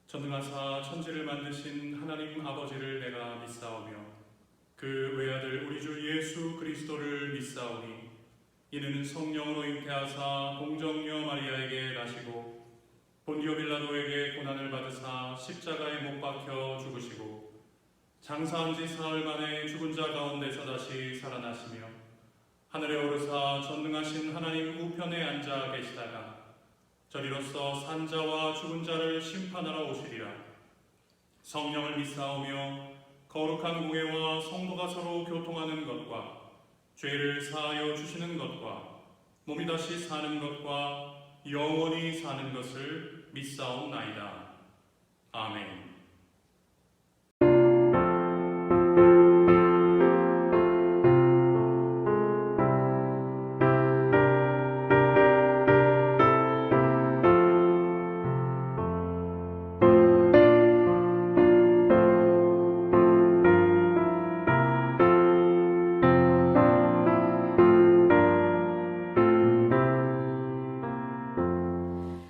전능하사 천지를 만드신 하나님 아버지를 내가 믿사오며 그 외아들 우리 주 예수 그리스도를 믿사오니 이는 성령으로 잉태하사 동정녀 마리아에게 나시고 본디오 빌라도에게 고난을 받으사 십자가에 못 박혀 죽으시고 장사한 지 사흘 만에 죽은 자 가운데서 다시 살아나시며 하늘에 오르사 전능하신 하나님 우편에 앉아 계시다가 저리로서 산자와 죽은 자를 심판하러 오시리라. 성령을 믿사오며 거룩한 공회와 성도가 서로 교통하는 것과 죄를 사하여 주시는 것과 몸이 다시 사는 것과 영원히 사는 것을 믿사옵나이다. 아멘.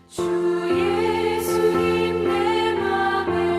주 예수님 내 맘에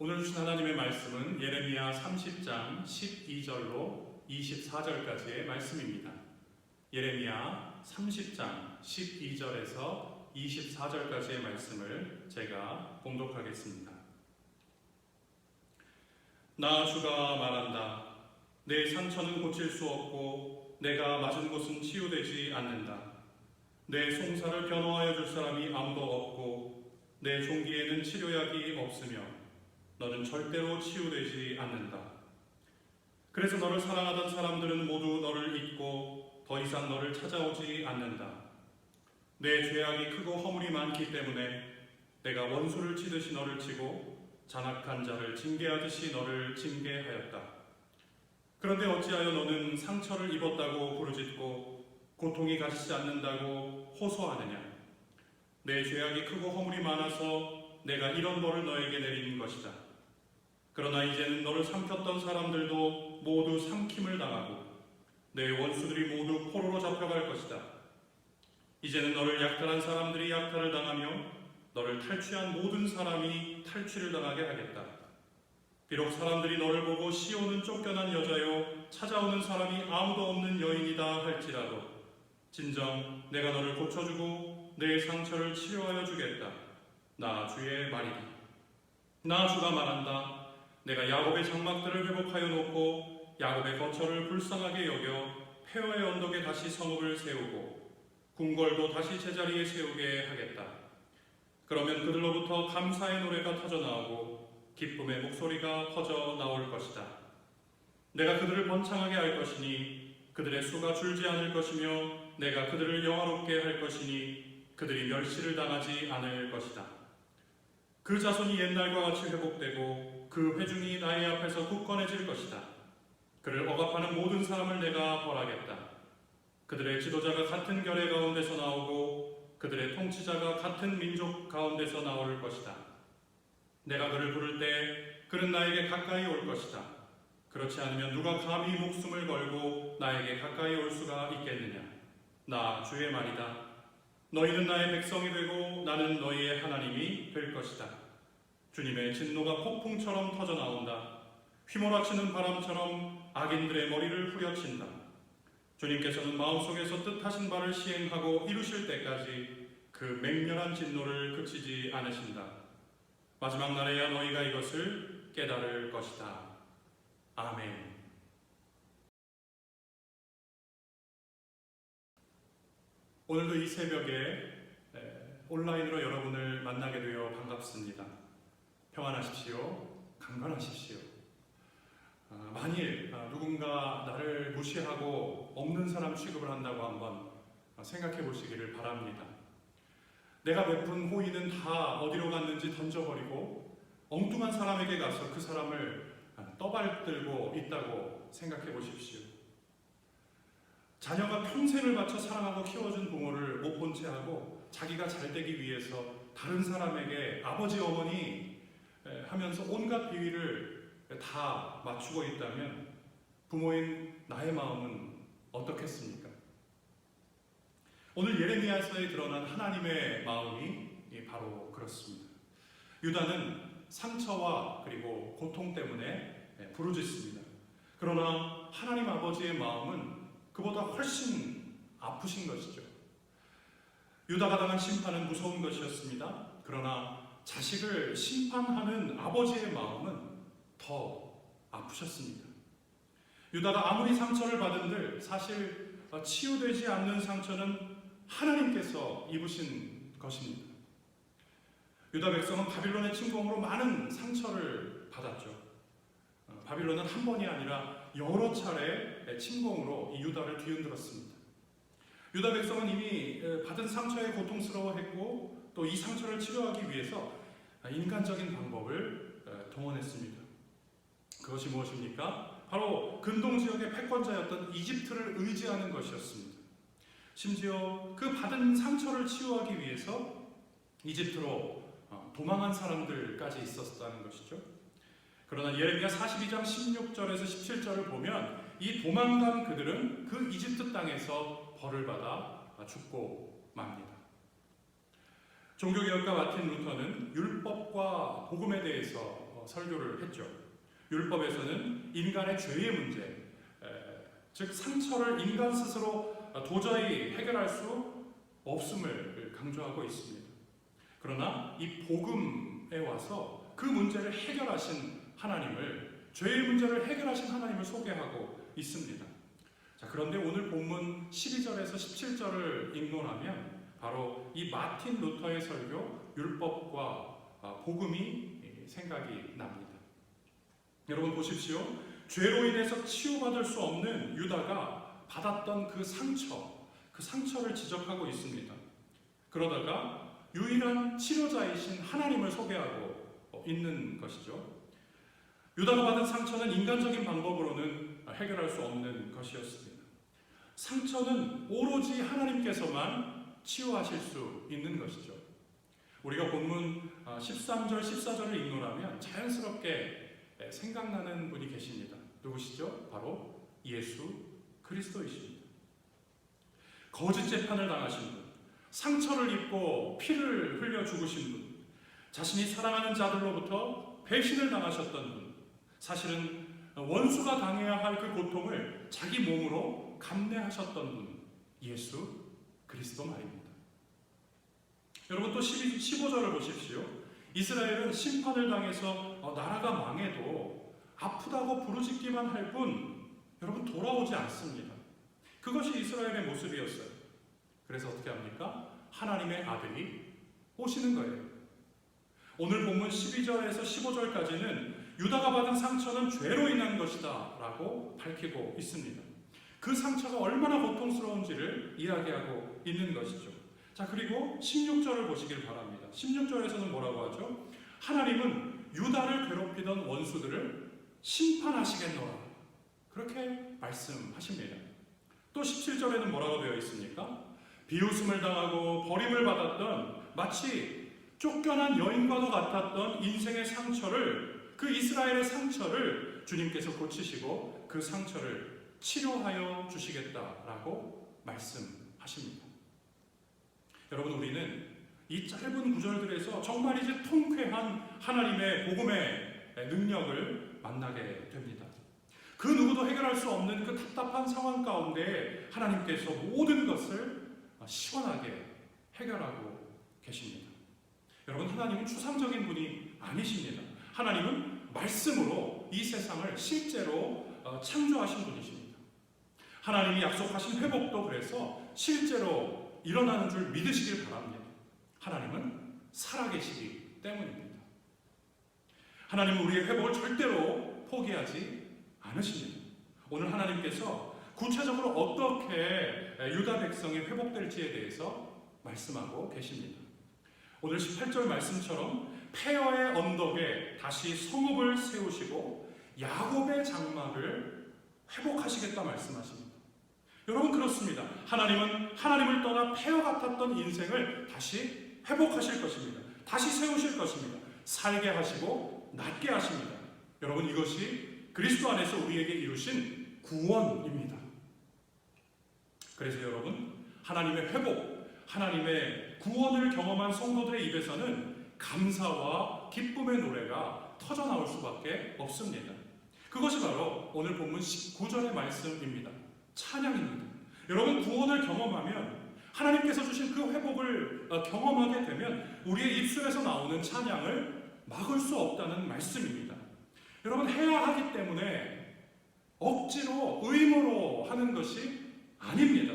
오늘 주신 하나님의 말씀은 예레미야 30장 12절로 24절까지의 말씀입니다. 예레미야 30장 12절에서 24절까지의 말씀을 제가 봉독하겠습니다. 나 주가 말한다. 내 상처는 고칠 수 없고 내가 맞은 곳은 치유되지 않는다. 내 송사를 변호하여 줄 사람이 아무도 없고 내 종기에는 치료약이 없으며 너는 절대로 치유되지 않는다. 그래서 너를 사랑하던 사람들은 모두 너를 잊고 더 이상 너를 찾아오지 않는다. 내 죄악이 크고 허물이 많기 때문에 내가 원수를 치듯이 너를 치고 잔악한 자를 징계하듯이 너를 징계하였다. 그런데 어찌하여 너는 상처를 입었다고 부르짖고 고통이 가시지 않는다고 호소하느냐? 내 죄악이 크고 허물이 많아서 내가 이런 벌을 너에게 내린 것이다. 그러나 이제는 너를 삼켰던 사람들도 모두 삼킴을 당하고 내 원수들이 모두 포로로 잡혀갈 것이다. 이제는 너를 약탈한 사람들이 약탈을 당하며 너를 탈취한 모든 사람이 탈취를 당하게 하겠다. 비록 사람들이 너를 보고 시온은 쫓겨난 여자요 찾아오는 사람이 아무도 없는 여인이다 할지라도 진정 내가 너를 고쳐주고 내 상처를 치료하여 주겠다. 나 주의 말이다. 나 주가 말한다. 내가 야곱의 장막들을 회복하여 놓고 야곱의 거처를 불쌍하게 여겨 폐허의 언덕에 다시 성읍을 세우고 궁궐도 다시 제자리에 세우게 하겠다. 그러면 그들로부터 감사의 노래가 터져나오고 기쁨의 목소리가 퍼져 나올 것이다. 내가 그들을 번창하게 할 것이니 그들의 수가 줄지 않을 것이며 내가 그들을 영화롭게 할 것이니 그들이 멸시를 당하지 않을 것이다. 그 자손이 옛날과 같이 회복되고 그 회중이 나의 앞에서 굳건해질 것이다. 그를 억압하는 모든 사람을 내가 벌하겠다. 그들의 지도자가 같은 결의 가운데서 나오고 그들의 통치자가 같은 민족 가운데서 나올 것이다. 내가 그를 부를 때 그는 나에게 가까이 올 것이다. 그렇지 않으면 누가 감히 목숨을 걸고 나에게 가까이 올 수가 있겠느냐? 나 주의 말이다. 너희는 나의 백성이 되고 나는 너희의 하나님이 될 것이다. 주님의 진노가 폭풍처럼 터져나온다. 휘몰아치는 바람처럼 악인들의 머리를 후려친다. 주님께서는 마음속에서 뜻하신 바를 시행하고 이루실 때까지 그 맹렬한 진노를 그치지 않으신다. 마지막 날에야 너희가 이것을 깨달을 것이다. 아멘. 오늘도 이 새벽에 온라인으로 여러분을 만나게 되어 반갑습니다. 평안하십시오. 강건하십시오. 만일 누군가 나를 무시하고 없는 사람 취급을 한다고 한번 생각해 보시기를 바랍니다. 내가 베푼 호의는 다 어디로 갔는지 던져버리고 엉뚱한 사람에게 가서 그 사람을 떠받들고 있다고 생각해 보십시오. 자녀가 평생을 바쳐 사랑하고 키워준 부모를 못 본 채 하고 자기가 잘 되기 위해서 다른 사람에게 아버지 어머니 하면서 온갖 비위를 다 맞추고 있다면 부모인 나의 마음은 어떻겠습니까? 오늘 예레미야서에 드러난 하나님의 마음이 바로 그렇습니다. 유다는 상처와 그리고 고통 때문에 부르짖습니다. 그러나 하나님 아버지의 마음은 그보다 훨씬 아프신 것이죠. 유다가 당한 심판은 무서운 것이었습니다. 그러나 자식을 심판하는 아버지의 마음은 더 아프셨습니다. 유다가 아무리 상처를 받은들 사실 치유되지 않는 상처는 하나님께서 입으신 것입니다. 유다 백성은 바빌론의 침공으로 많은 상처를 받았죠. 바빌론은 한 번이 아니라 여러 차례 침공으로 이 유다를 뒤흔들었습니다. 유다 백성은 이미 받은 상처에 고통스러워했고 또 이 상처를 치료하기 위해서 인간적인 방법을 동원했습니다. 그것이 무엇입니까? 바로 근동 지역의 패권자였던 이집트를 의지하는 것이었습니다. 심지어 그 받은 상처를 치유하기 위해서 이집트로 도망한 사람들까지 있었다는 것이죠. 그러나 예레미야 42장 16절에서 17절을 보면 이 도망간 그들은 그 이집트 땅에서 벌을 받아 죽고 맙니다. 종교개혁가 마틴 루터는 율법과 복음에 대해서 설교를 했죠. 율법에서는 인간의 죄의 문제, 즉 상처를 인간 스스로 도저히 해결할 수 없음을 강조하고 있습니다. 그러나 이 복음에 와서 그 문제를 해결하신 하나님을, 죄의 문제를 해결하신 하나님을 소개하고 있습니다. 자, 그런데 오늘 본문 12절에서 17절을 읽노라면 바로 이 마틴 루터의 설교 율법과 복음이 생각이 납니다. 여러분 보십시오. 죄로 인해서 치유받을 수 없는 유다가 받았던 그 상처를 지적하고 있습니다. 그러다가 유일한 치료자이신 하나님을 소개하고 있는 것이죠. 유다가 받은 상처는 인간적인 방법으로는 해결할 수 없는 것이었습니다. 상처는 오로지 하나님께서만 치유하실 수 있는 것이죠. 우리가 본문 13절, 14절을 읽노라면 자연스럽게 생각나는 분이 계십니다. 누구시죠? 바로 예수 그리스도이십니다. 거짓 재판을 당하신 분, 상처를 입고 피를 흘려 죽으신 분, 자신이 사랑하는 자들로부터 배신을 당하셨던 분, 사실은 원수가 당해야 할 그 고통을 자기 몸으로 감내하셨던 분, 예수 그리스도 말입니다. 여러분 또 15절을 보십시오. 이스라엘은 심판을 당해서 나라가 망해도 아프다고 부르짖기만 할 뿐 여러분 돌아오지 않습니다. 그것이 이스라엘의 모습이었어요. 그래서 어떻게 합니까? 하나님의 아들이 오시는 거예요. 오늘 본문 12절에서 15절까지는 유다가 받은 상처는 죄로 인한 것이다 라고 밝히고 있습니다. 그 상처가 얼마나 고통스러운지를 이야기하고 있는 것이죠. 자, 그리고 16절을 보시길 바랍니다. 16절에서는 뭐라고 하죠? 하나님은 유다를 괴롭히던 원수들을 심판하시겠노라, 그렇게 말씀하십니다. 또 17절에는 뭐라고 되어 있습니까? 비웃음을 당하고 버림을 받았던, 마치 쫓겨난 여인과도 같았던 인생의 상처를, 그 이스라엘의 상처를 주님께서 고치시고 그 상처를 치료하여 주시겠다라고 말씀하십니다. 여러분, 우리는 이 짧은 구절들에서 정말 이제 통쾌한 하나님의 복음의 능력을 만나게 됩니다. 그 누구도 해결할 수 없는 그 답답한 상황 가운데 하나님께서 모든 것을 시원하게 해결하고 계십니다. 여러분, 하나님은 추상적인 분이 아니십니다. 하나님은 말씀으로 이 세상을 실제로 창조하신 분이십니다. 하나님이 약속하신 회복도 그래서 실제로 일어나는 줄 믿으시길 바랍니다. 하나님은 살아계시기 때문입니다. 하나님은 우리의 회복을 절대로 포기하지 않으십니다. 오늘 하나님께서 구체적으로 어떻게 유다 백성이 회복될지에 대해서 말씀하고 계십니다. 오늘 18절 말씀처럼 폐허의 언덕에 다시 성읍을 세우시고 야곱의 장막을 회복하시겠다 말씀하십니다. 여러분, 그렇습니다. 하나님은 하나님을 떠나 폐허 같았던 인생을 다시 회복하실 것입니다. 다시 세우실 것입니다. 살게 하시고 낫게 하십니다. 여러분, 이것이 그리스도 안에서 우리에게 이루신 구원입니다. 그래서 여러분, 하나님의 회복, 하나님의 구원을 경험한 성도들의 입에서는 감사와 기쁨의 노래가 터져나올 수밖에 없습니다. 그것이 바로 오늘 본문 19절의 말씀입니다. 찬양입니다. 여러분, 구원을 경험하면, 하나님께서 주신 그 회복을 경험하게 되면 우리의 입술에서 나오는 찬양을 막을 수 없다는 말씀입니다. 여러분, 해야 하기 때문에 억지로 의무로 하는 것이 아닙니다.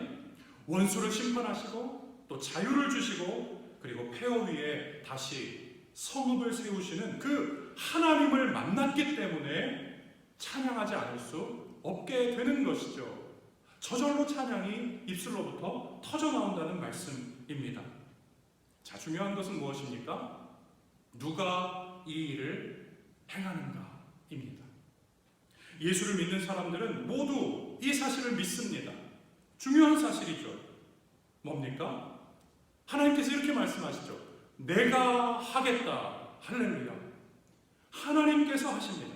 원수를 심판하시고 또 자유를 주시고 그리고 폐허 위에 다시 성읍을 세우시는 그 하나님을 만났기 때문에 찬양하지 않을 수 없게 되는 것이죠. 저절로 찬양이 입술로부터 터져나온다는 말씀입니다. 자, 중요한 것은 무엇입니까? 누가 이 일을 행하는가 입니다. 예수를 믿는 사람들은 모두 이 사실을 믿습니다. 중요한 사실이죠. 뭡니까? 하나님께서 이렇게 말씀하시죠. 내가 하겠다. 할렐루야. 하나님께서 하십니다.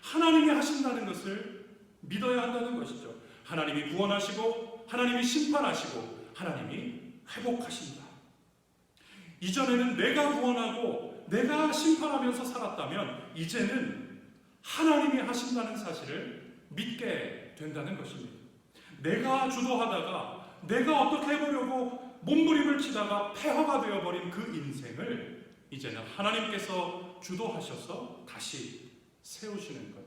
하나님이 하신다는 것을 믿어야 한다는 것이죠. 하나님이 구원하시고 하나님이 심판하시고 하나님이 회복하신다. 이전에는 내가 구원하고 내가 심판하면서 살았다면 이제는 하나님이 하신다는 사실을 믿게 된다는 것입니다. 내가 주도하다가 내가 어떻게 해보려고 몸부림을 치다가 폐허가 되어버린 그 인생을 이제는 하나님께서 주도하셔서 다시 세우시는 것,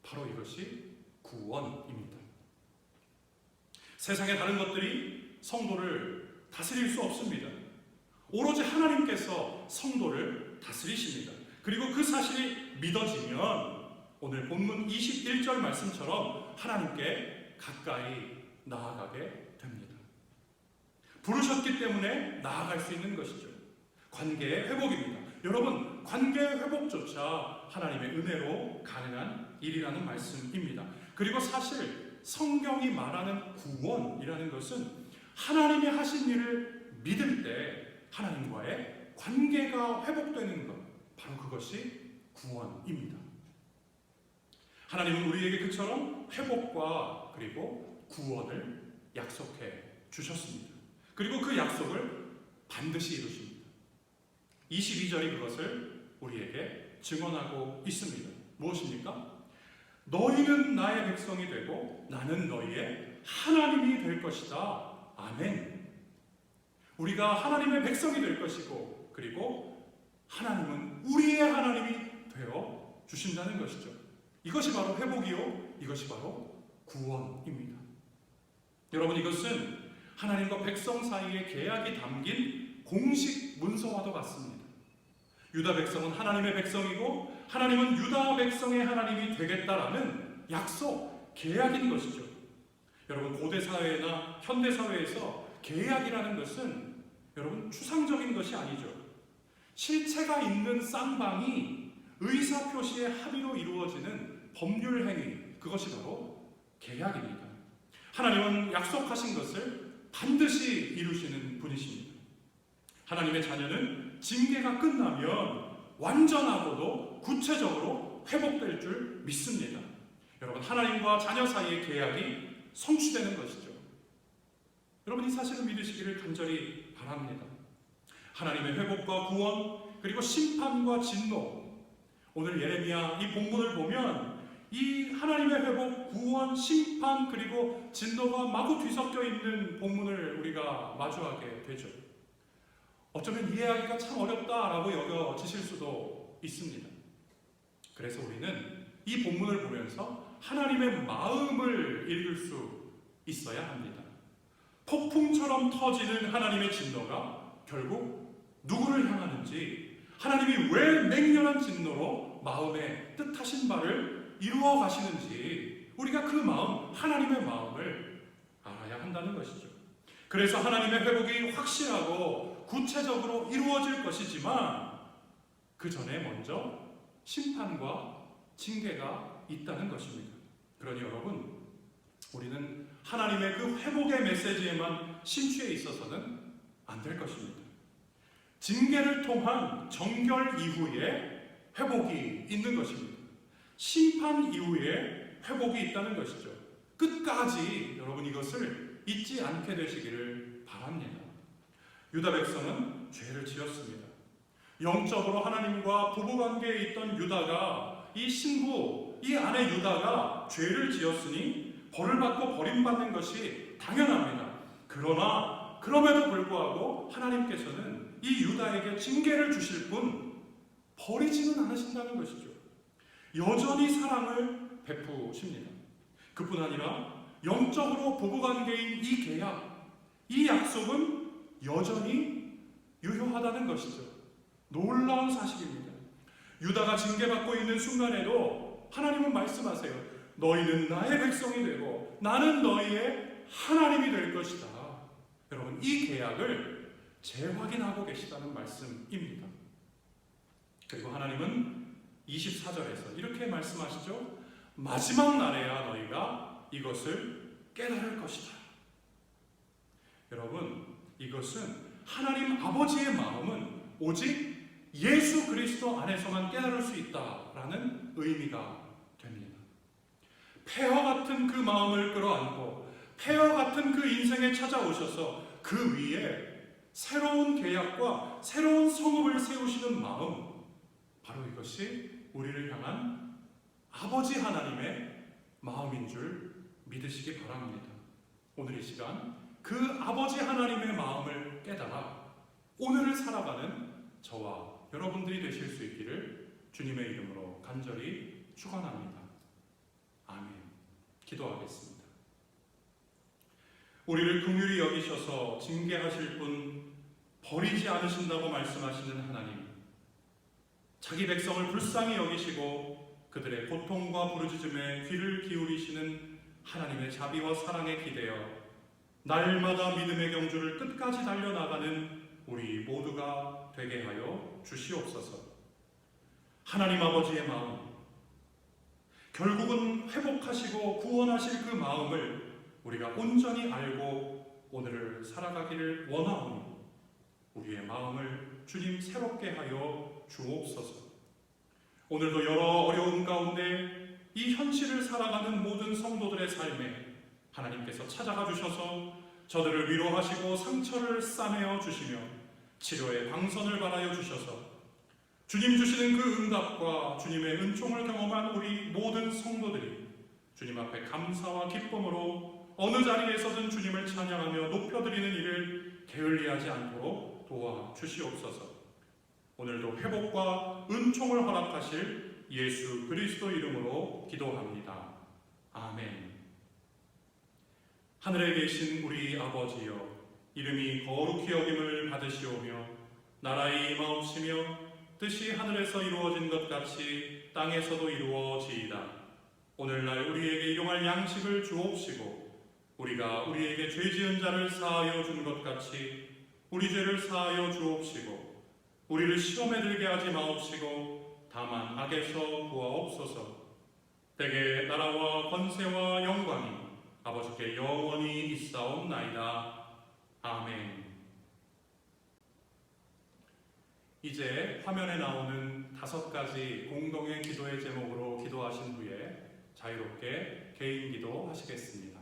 바로 이것이 구원입니다. 세상의 다른 것들이 성도를 다스릴 수 없습니다. 오로지 하나님께서 성도를 다스리십니다. 그리고 그 사실이 믿어지면 오늘 본문 21절 말씀처럼 하나님께 가까이 나아가게 됩니다. 부르셨기 때문에 나아갈 수 있는 것이죠. 관계의 회복입니다. 여러분, 관계의 회복조차 하나님의 은혜로 가능한 일이라는 말씀입니다. 그리고 사실 성경이 말하는 구원이라는 것은 하나님이 하신 일을 믿을 때 하나님과의 관계가 회복되는 것, 바로 그것이 구원입니다. 하나님은 우리에게 그처럼 회복과 그리고 구원을 약속해 주셨습니다. 그리고 그 약속을 반드시 이루십니다. 22절이 그것을 우리에게 증언하고 있습니다. 무엇입니까? 너희는 나의 백성이 되고 나는 너희의 하나님이 될 것이다. 아멘. 우리가 하나님의 백성이 될 것이고 그리고 하나님은 우리의 하나님이 되어 주신다는 것이죠. 이것이 바로 회복이요, 이것이 바로 구원입니다. 여러분, 이것은 하나님과 백성 사이의 계약이 담긴 공식 문서와도 같습니다. 유다 백성은 하나님의 백성이고 하나님은 유다 백성의 하나님이 되겠다라는 약속, 계약인 것이죠. 여러분, 고대 사회나 현대 사회에서 계약이라는 것은 여러분 추상적인 것이 아니죠. 실체가 있는 쌍방이 의사표시의 합의로 이루어지는 법률 행위, 그것이 바로 계약입니다. 하나님은 약속하신 것을 반드시 이루시는 분이십니다. 하나님의 자녀는 징계가 끝나면 완전하고도 구체적으로 회복될 줄 믿습니다. 여러분, 하나님과 자녀 사이의 계약이 성취되는 것이죠. 여러분, 이 사실을 믿으시기를 간절히 바랍니다. 하나님의 회복과 구원, 그리고 심판과 진노, 오늘 예레미야 이 본문을 보면 이 하나님의 회복, 구원, 심판, 그리고 진노가 마구 뒤섞여 있는 본문을 우리가 마주하게 되죠. 어쩌면 이해하기가 참 어렵다라고 여겨지실 수도 있습니다. 그래서 우리는 이 본문을 보면서 하나님의 마음을 읽을 수 있어야 합니다. 폭풍처럼 터지는 하나님의 진노가 결국 누구를 향하는지, 하나님이 왜 맹렬한 진노로 마음에 뜻하신 바를 이루어 가시는지 우리가 그 마음, 하나님의 마음을 알아야 한다는 것이죠. 그래서 하나님의 회복이 확실하고 구체적으로 이루어질 것이지만 그 전에 먼저 심판과 징계가 있다는 것입니다. 그러니 여러분, 우리는 하나님의 그 회복의 메시지에만 심취해 있어서는 안 될 것입니다. 징계를 통한 정결 이후에 회복이 있는 것입니다. 심판 이후에 회복이 있다는 것이죠. 끝까지 여러분 이것을 잊지 않게 되시기를 바랍니다. 유다 백성은 죄를 지었습니다. 영적으로 하나님과 부부관계에 있던 유다가, 이 신부, 이 아내 유다가 죄를 지었으니 벌을 받고 버림받는 것이 당연합니다. 그러나 그럼에도 불구하고 하나님께서는 이 유다에게 징계를 주실 뿐 버리지는 않으신다는 것이죠. 여전히 사랑을 베푸십니다. 그뿐 아니라 영적으로 부부관계인 이 계약, 이 약속은 여전히 유효하다는 것이죠. 놀라운 사실입니다. 유다가 징계받고 있는 순간에도 하나님은 말씀하세요. 너희는 나의 백성이 되고 나는 너희의 하나님이 될 것이다. 여러분, 이 계약을 재확인하고 계시다는 말씀입니다. 그리고 하나님은 24절에서 이렇게 말씀하시죠. 마지막 날에야 너희가 이것을 깨달을 것이다. 여러분, 이것은 하나님 아버지의 마음은 오직 예수 그리스도 안에서만 깨달을 수 있다라는 의미가 됩니다. 폐허 같은 그 마음을 끌어안고 폐허 같은 그 인생에 찾아오셔서 그 위에 새로운 계약과 새로운 성읍을 세우시는 마음, 바로 이것이 우리를 향한 아버지 하나님의 마음인 줄 믿으시기 바랍니다. 오늘 이 시간 그 아버지 하나님의 마음을 깨달아 오늘을 살아가는 저와 여러분들이 되실 수 있기를 주님의 이름으로 간절히 축원합니다. 아멘. 기도하겠습니다. 우리를 긍휼히 여기셔서 징계하실 분 버리지 않으신다고 말씀하시는 하나님, 자기 백성을 불쌍히 여기시고 그들의 고통과 부르짖음에 귀를 기울이시는 하나님의 자비와 사랑에 기대어 날마다 믿음의 경주를 끝까지 달려나가는 우리 모두가 되게 하여 주시옵소서. 하나님 아버지의 마음, 결국은 회복하시고 구원하실 그 마음을 우리가 온전히 알고 오늘을 살아가기를 원하오니 우리의 마음을 주님 새롭게 하여 주옵소서. 오늘도 여러 어려움 가운데 이 현실을 살아가는 모든 성도들의 삶에 하나님께서 찾아가 주셔서 저들을 위로하시고 상처를 싸매어 주시며 치료의 방선을 바라여 주셔서 주님 주시는 그 응답과 주님의 은총을 경험한 우리 모든 성도들이 주님 앞에 감사와 기쁨으로 어느 자리에서든 주님을 찬양하며 높여드리는 일을 게을리하지 않도록 도와주시옵소서. 오늘도 회복과 은총을 허락하실 예수 그리스도 이름으로 기도합니다. 아멘. 하늘에 계신 우리 아버지여, 이름이 거룩히 여김을 받으시오며 나라의 임하옵시며 뜻이 하늘에서 이루어진 것 같이 땅에서도 이루어지이다. 오늘날 우리에게 일용할 양식을 주옵시고 우리가 우리에게 죄 지은 자를 사하여 준 것 같이 우리 죄를 사하여 주옵시고 우리를 시험에 들게 하지 마옵시고 다만 악에서 구하옵소서. 때에 나라와 권세와 영광이 아버지께 영원히 있사옵나이다. 아멘. 이제 화면에 나오는 5가지 공동의 기도의 제목으로 기도하신 후에 자유롭게 개인 기도 하시겠습니다.